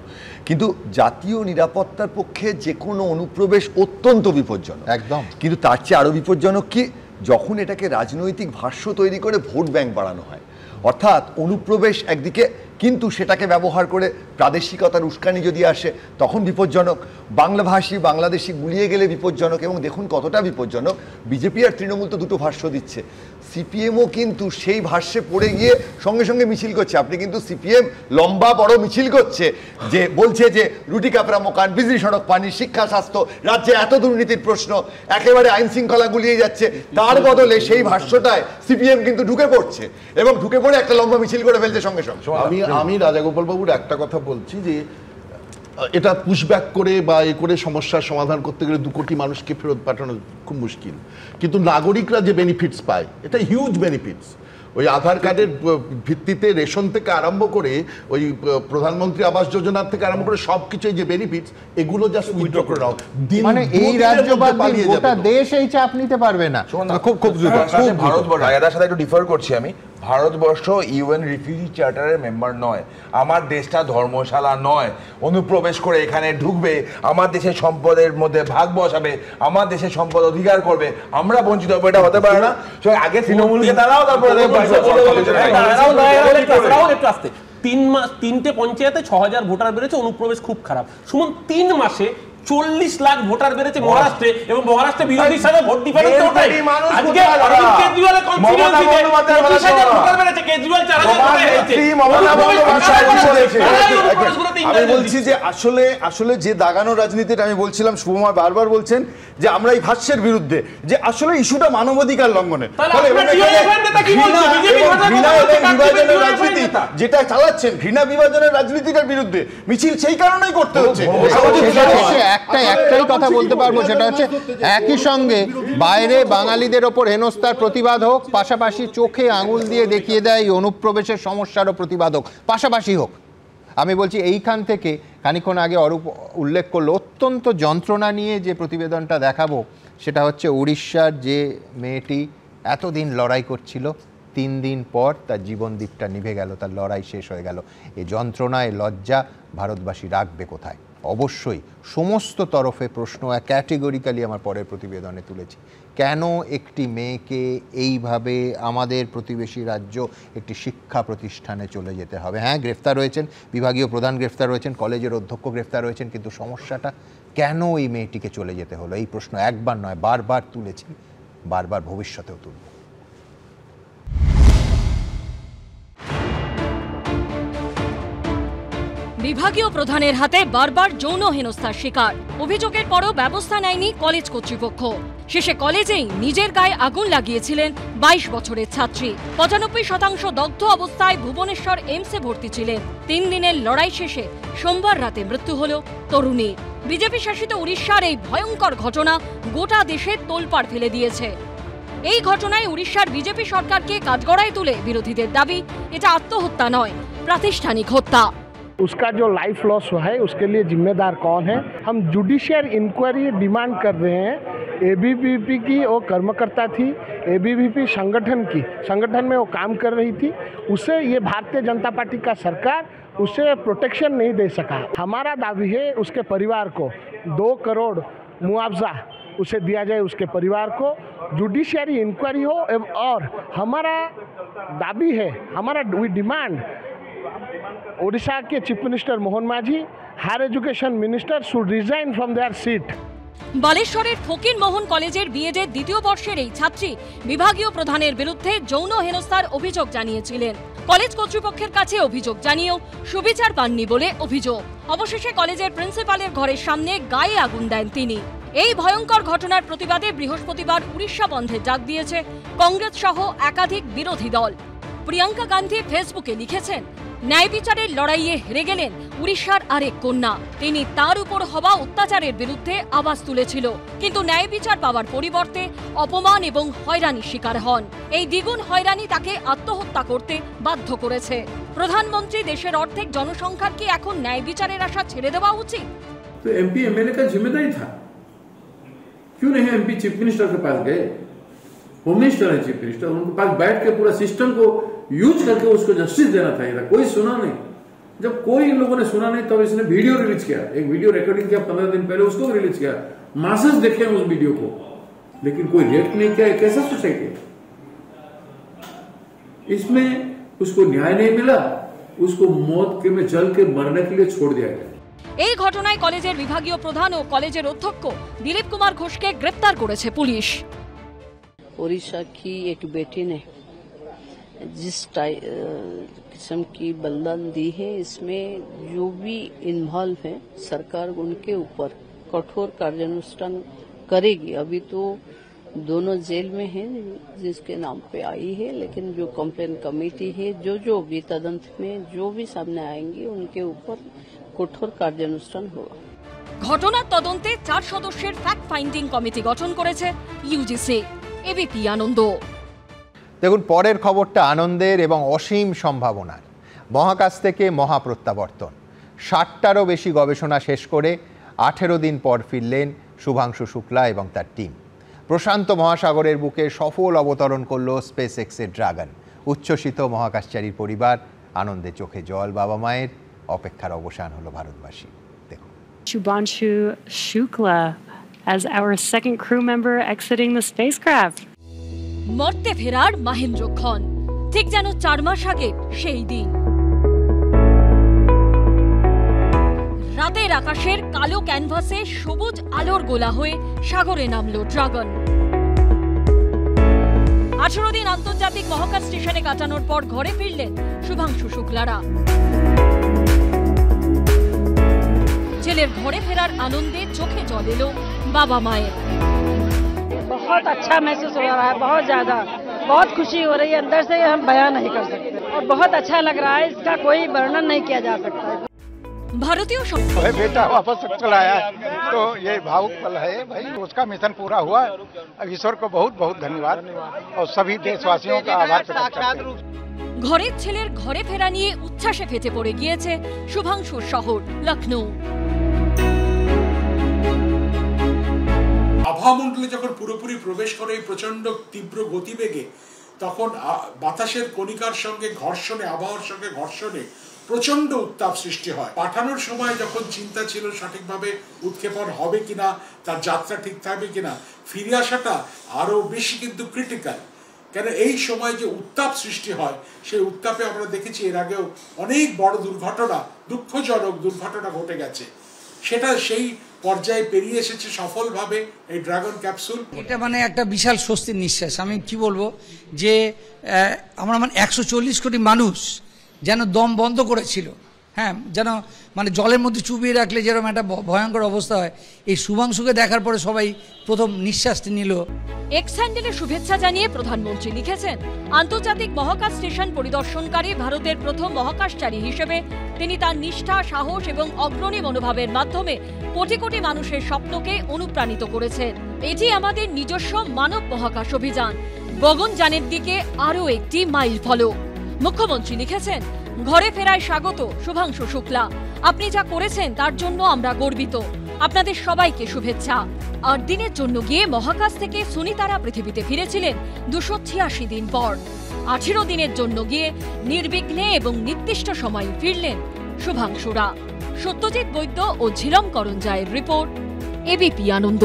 [SPEAKER 21] কিন্তু জাতীয় নিরাপত্তার পক্ষে যে কোনো অনুপ্রবেশ অত্যন্ত বিপজ্জনক।
[SPEAKER 1] একদম।
[SPEAKER 21] কিন্তু তার চেয়ে আরও বিপজ্জনক কি, যখন এটাকে রাজনৈতিক ভাষ্য তৈরি করে ভোট ব্যাংক বাড়ানো হয়। অর্থাৎ অনুপ্রবেশ একদিকে, কিন্তু সেটাকে ব্যবহার করে প্রাদেশিকতার উস্কানি যদি আসে তখন বিপজ্জনক। বাংলাভাষী বাংলাদেশি গুলিয়ে গেলে বিপজ্জনক। এবং দেখুন কতটা বিপজ্জনক, বিজেপি আর তৃণমূল তো দুটো ভাষ্য দিচ্ছে, সিপিএমও কিন্তু সেই ভাষ্যে পড়ে গিয়ে সঙ্গে সঙ্গে মিছিল করছে। আপনি কিন্তু সিপিএম লম্বা বড় মিছিল করছে, যে বলছে যে রুটি কাপড়া মকান, বিজলি সড়ক পানি, শিক্ষা স্বাস্থ্য, রাজ্যে এত দুর্নীতির প্রশ্ন, একেবারে আইন শৃঙ্খলা গুলিয়ে যাচ্ছে। তার বদলে সেই ভাষ্যটায় সিপিএম কিন্তু ঢুকে পড়ছে এবং ঢুকে পড়ে একটা লম্বা মিছিল করে ফেলছে সঙ্গে সঙ্গে।
[SPEAKER 6] আমি রাজাগোপাল বাবুর একটা কথা বলছি যে এটা পুশব্যাক করে বা এ করে সমস্যার সমাধান করতে গেলে 2 কোটি মানুষকে ফেরত পাঠানো খুব মুশকিল, কিন্তু নাগরিকরা যে বেনিফিটস পায় এটা হিউজ বেনিফিটস। ওই আধার কার্ডের ভিত্তিতে রেশন থেকে আরম্ভ করে ওই প্রধানমন্ত্রী আবাস যোজনা থেকে আরম্ভ করে সবকিছু যে বেনিফিটস, এগুলো জাস্ট উইথড্র করে নাও।
[SPEAKER 1] মানে এই রাজ্য বাদ দিয়ে গোটা দেশ এই চাপ নিতে পারবে না।
[SPEAKER 7] খুব খুব ভারতবর্ষ, রাজাদার সাথে একটু ডিফার করছি আমি। ভারতবর্ষ ইউএন রিফিউজি চার্টারের মেম্বার নয়। আমার দেশটা ধর্মশালা নয়। অনুপ্রবেশ করে এখানে ঢুকবে, আমার দেশের সম্পদের মধ্যে ভাগ বসাবে, আমার দেশের সম্পদ অধিকার করবে, আমরা বঞ্চিত হবো, এটা হতে পারে না। আগে তৃণমূলকে দাঁড়াও, তারপরে
[SPEAKER 8] 3 পঞ্চায়েতে 6000 ভোটার বেড়েছে, অনুপ্রবেশ খুব খারাপ। সুমন, 3 মাসে 40 লাখ ভোটার বেড়েছে মহারাষ্ট্রে, এবং মহারাষ্ট্রে বিরোধীর সাথে ভোট ডিফারেন্স ওঠাই। আজকে অরবিন্দ কেজরিওয়ালের কনস্টিটিউয়েন্সিতে 25,000 ভোটার বেড়েছে, কেজরিওয়াল 4000 ভোটার বেড়েছে।
[SPEAKER 22] আমি বলছি যে আসলে যে দাগানো রাজনীতিটা আমি বলছিলাম, শুভমা বারবার বলছেন যে আমরা এই ভাষ্যের বিরুদ্ধে, যে আসলে ইস্যুটা মানবাধিকার লঙ্ঘনের। যেটা চালাচ্ছেন ঘৃণা বিভাজনের রাজনীতিটার বিরুদ্ধে মিছিল, সেই কারণেই করতে হচ্ছে।
[SPEAKER 1] একটাই কথা বলতে পারবো, সেটা হচ্ছে একই সঙ্গে বাইরে বাঙালিদের ওপর হেনস্থার প্রতিবাদ হোক, পাশাপাশি চোখে আঙুল দিয়ে দেখিয়ে দেয় এই অনুপ্রবেশের সমস্যারও প্রতিবাদ হোক, পাশাপাশি হোক। আমি বলছি এইখান থেকে খানিক্ষণ আগে অরূপ উল্লেখ করলো, অত্যন্ত যন্ত্রণা নিয়ে যে প্রতিবেদনটা দেখাবো, সেটা হচ্ছে উড়িষ্যার যে মেয়েটি এতদিন লড়াই করছিল, 3 দিন পর তার জীবনদীপটা নিভে গেল, তার লড়াই শেষ হয়ে গেল। এই যন্ত্রণায় লজ্জা ভারতবাসী রাখবে কোথায়? অবশ্যই সমস্ত তরফে প্রশ্ন ক্যাটেগরিক্যালি আমার পরের প্রতিবেদনে তুলেছি। কেন একটি মেয়েকে এইভাবে আমাদের প্রতিবেশী রাজ্য একটি শিক্ষা প্রতিষ্ঠানে চলে যেতে হবে? হ্যাঁ, গ্রেফতার হয়েছেন, বিভাগীয় প্রধান গ্রেফতার হয়েছেন, কলেজের অধ্যক্ষ গ্রেফতার হয়েছেন, কিন্তু সমস্যাটা কেন এই মেয়েটিকে চলে যেতে হলো? এই প্রশ্ন একবার নয়, বারবার তুলেছি, বারবার ভবিষ্যতেও তুলব।
[SPEAKER 9] বিভাগীয় প্রধানের হাতে বারবার যৌন হেনস্থার শিকার, অভিযোগের পরও ব্যবস্থা নেয়নি কলেজ কর্তৃপক্ষ। শেষে কলেজেই নিজের গায়ে আগুন লাগিয়েছিলেন 22 বছরের ছাত্রী। 95% দগ্ধ অবস্থায় ভুবনেশ্বর এইমসে ভর্তি ছিলেন। 3 দিনের লড়াই শেষে সোমবার রাতে মৃত্যু হল তরুণীর। বিজেপি শাসিত উড়িষ্যার এই ভয়ঙ্কর ঘটনা গোটা দেশে তোলপাড় ফেলে দিয়েছে। এই ঘটনায় উড়িষ্যার বিজেপি সরকারকে কাঠগড়ায় তুলে বিরোধীদের দাবি, এটা আত্মহত্যা নয়, প্রাতিষ্ঠানিক হত্যা।
[SPEAKER 2] उसका जो लाइफ लॉस हुआ है उसके लिए जिम्मेदार कौन है। हम जुडिशियल इंक्वायरी डिमांड कर रहे हैं। एबीवीपी की वो कर्मकर्ता थी, एबीवीपी संगठन में वो काम कर रही थी, उसे ये भारतीय जनता पार्टी का सरकार उसे प्रोटेक्शन नहीं दे सका। हमारा दावी है उसके परिवार को 2 करोड़ मुआवजा उसे दिया जाए, उसके परिवार को जुडिशियरी इंक्वायरी हो। और हमारा दावी है, हमारा वी डिमांड ओडिशा के chief minister Mohan Majhi, higher education minister should resign from their seat.
[SPEAKER 9] বালেশ্বরের ফকির মোহন কলেজের বিএডের দ্বিতীয় বর্ষের এই ছাত্রী বিভাগীয় প্রধানের বিরুদ্ধে যৌন হেনস্থার অভিযোগ জানিয়েছিলেন। কলেজ কর্তৃপক্ষের কাছে অভিযোগ জানিয়েও সুবিচার পাননি বলে অভিযোগ। অবশেষে কলেজের প্রিন্সিপালের ঘরের সামনে গায়ে আগুন দেন তিনি। এই ভয়ঙ্কর ঘটনার প্রতিবাদে বৃহস্পতিবার উড়িষ্যা বন্ধের ডাক দিয়েছে কংগ্রেস সহ একাধিক বিরোধী দল। প্রিয়াঙ্কা গান্ধী ফেসবুকে লিখেছেন, ন্যায় বিচারের লড়াইয়ে হেরে গেলেন উড়িষ্যার আরেক কন্যা। তিনি তার উপর হওয়া অত্যাচারের বিরুদ্ধে আওয়াজ তুলেছিল, কিন্তু ন্যায় বিচার পাওয়ার পরিবর্তে অপমান এবং হয়রানির শিকার হন। এই দ্বিগুণ হয়রানি তাকে আত্মহত্যা করতে বাধ্য করেছে। প্রধানমন্ত্রী দেশের অর্ধেক জনসংখ্যার কি এখন ন্যায় বিচারের আশা ছেড়ে দেওয়া উচিত?
[SPEAKER 4] तो एमपी एमएलए का जिम्मेदारी था, क्यों नहीं एमपी चीफ मिनिस्टर के पास गए? होम मिनिस्टर है चीफ मिनिस्टर, उनके पास बैठ के पूरा सिस्टम को यूज करके उसको जस्टिस देना था। कोई सुना नहीं। जब कोई इन लोगों ने सुना नहीं तब इसने वीडियो रिलीज किया, एक वीडियो रिकॉर्डिंग किया 15 दिन पहले, उसको रिलीज किया। मासेस देखे उस वीडियो को, लेकिन कोई रिएक्ट नहीं किया। कैसा सोसाइटी? इसमें उसको न्याय नहीं मिला, उसको मौत के में जल के मरने के लिए छोड़ दिया गया।
[SPEAKER 9] এই ঘটনায় কলেজের বিভাগীয় প্রধান ও কলেজের অধ্যক্ষ দিলীপ কুমার ঘোষকে গ্রেফতার করেছে পুলিশ।
[SPEAKER 23] उड़ीसा की एक बेटी ने जिस किस्म की बलिदान दी है, इसमें जो भी इन्वॉल्व है सरकार उनके ऊपर कठोर कार्यानुष्ठान करेगी। अभी तो दोनों जेल में हैं जिसके नाम पे आई है, लेकिन जो कंप्लेन कमेटी है जो भी तदंत में जो भी सामने आएंगे उनके ऊपर कठोर कार्यानुष्ठान होगा।
[SPEAKER 9] ঘটনার তদন্তে 4 সদস্যের ফ্যাক্ট ফাইন্ডিং কমিটি গঠন করেছে ইউজিসি। এবিপি আনন্দ।
[SPEAKER 1] দেখুন পরের খবরটা আনন্দের এবং অসীম সম্ভাবনার। মহাকাশ থেকে মহাপ্রত্যাবর্তন। 60টারও বেশি গবেষণা শেষ করে 18 দিন পর ফিরলেন শুভাংশু শুক্লা এবং তার টিম। প্রশান্ত মহাসাগরের বুকে সফল অবতরণ করল স্পেস এক্সের ড্রাগন। উচ্ছ্বসিত মহাকাশচারীর পরিবার, আনন্দে চোখে জল বাবা মায়ের। অপেক্ষার অবসান হলো ভারতবাসী। দেখুন
[SPEAKER 24] Shubhanshu Shukla as our second crew member exiting the spacecraft.
[SPEAKER 9] মর্তে ফেরার মহেন্দ্রক্ষণ, ঠিক যেন 4 মাস আগে সেই দিন। রাতের আকাশের কালো ক্যানভাসে সবুজ আলোর গোলা হয়ে সাগরে নামলো ড্রাগন। 18 দিন আন্তর্জাতিক মহাকাশ স্টেশনে কাটানোর পর ঘরে ফিরলেন শুভাংশু শুক্লারা। ছেলের ঘরে ফেরার আনন্দে চোখে জল এলো বাবা মায়ের।
[SPEAKER 15] बहुत अच्छा महसूस हो रहा है, बहुत ज्यादा, बहुत खुशी हो रही है, अंदर से हम बयान नहीं कर सकते और बहुत अच्छा लग रहा है, इसका कोई वर्णन नहीं किया जा सकता है।
[SPEAKER 9] भारतीय
[SPEAKER 25] बेटा वापस चला आया तो ये भावुक पल है भाई, उसका मिशन पूरा हुआ। ईश्वर को बहुत बहुत धन्यवाद और सभी देशवासियों का आभार प्रकट करते हैं।
[SPEAKER 9] ঘরের ছেলের ঘরে ফেরা নিয়ে উচ্ছ্বাসে ফেটে পড়ে গিয়েছে শুভাংশুর শহর লখনৌ।
[SPEAKER 26] আবহাওয়ামণ্ডলে যখন পুরোপুরি প্রবেশ করে এই প্রচন্ড তীব্র গতিবেগে, তখন বাতাসের কণিকার সঙ্গে ঘর্ষণে, আবহাওয়ার সঙ্গে ঘর্ষণে প্রচন্ড উত্তাপ সৃষ্টি হয়। পাঠানোর সময় যখন চিন্তা ছিল সঠিকভাবে উৎক্ষেপণ হবে কিনা, তার যাত্রা ঠিক থাকবে কিনা, ফিরে আসাটা আরো বেশি কিন্তু ক্রিটিক্যাল। কেন এই সময় যে উত্তাপ সৃষ্টি হয়, সেই উত্তাপে আমরা দেখেছি এর আগেও অনেক বড় দুর্ঘটনা, দুঃখজনক দুর্ঘটনা ঘটে গেছে। সেটা সেই পর্যায়ে পেরিয়ে এসেছে সফলভাবে এই ড্রাগন ক্যাপসুল।
[SPEAKER 27] এটা মানে একটা বিশাল স্বস্তির নিঃশ্বাস। আমি কি বলবো যে আমরা মানে 140 কোটি মানুষ যেন দম বন্ধ করেছিল, হ্যাঁ, যেন মানে জলের মধ্যে চুবিয়ে রাখলে যেরকম একটা ভয়ঙ্কর অবস্থা হয়, এই শুভাংশুকে দেখার পরে সবাই প্রথম নিঃশ্বাসটি নিল।
[SPEAKER 9] এক্স হ্যান্ডেলে শুভেচ্ছা জানিয়ে প্রধানমন্ত্রী লিখেছেন, আন্তর্জাতিক মহাকাশ স্টেশন পরিদর্শনকারী ভারতের প্রথম মহাকাশচারী হিসেবে তিনি তার নিষ্ঠা, সাহস এবং অগ্রণী মনোভাবের মাধ্যমে কোটি কোটি মানুষের স্বপ্নকে অনুপ্রাণিত করেছেন। এটি আমাদের নিজস্ব মানব মহাকাশ অভিযান, গগনযানের দিকে আরও একটি মাইল ফলক। মুখ্যমন্ত্রী লিখেছেন, ঘরে ফেরায় স্বাগত শুভাংশু শুক্লা। আপনি যা করেছেন তার জন্য আমরা গর্বিত। আপনাদের সবাইকে শুভেচ্ছা। 8 দিনের জন্য গিয়ে মহাকাশ থেকে সুনিতারা পৃথিবীতে ফিরেছিলেন 286 দিন পর। 18 দিনের জন্য গিয়ে নির্বিঘ্নে এবং নির্দিষ্ট সময়ে ফিরলেন শুভাংশুরা। সত্যজিৎ বৈদ্য ও ঝিলম করঞ্জায়ের রিপোর্ট, এবিপি আনন্দ।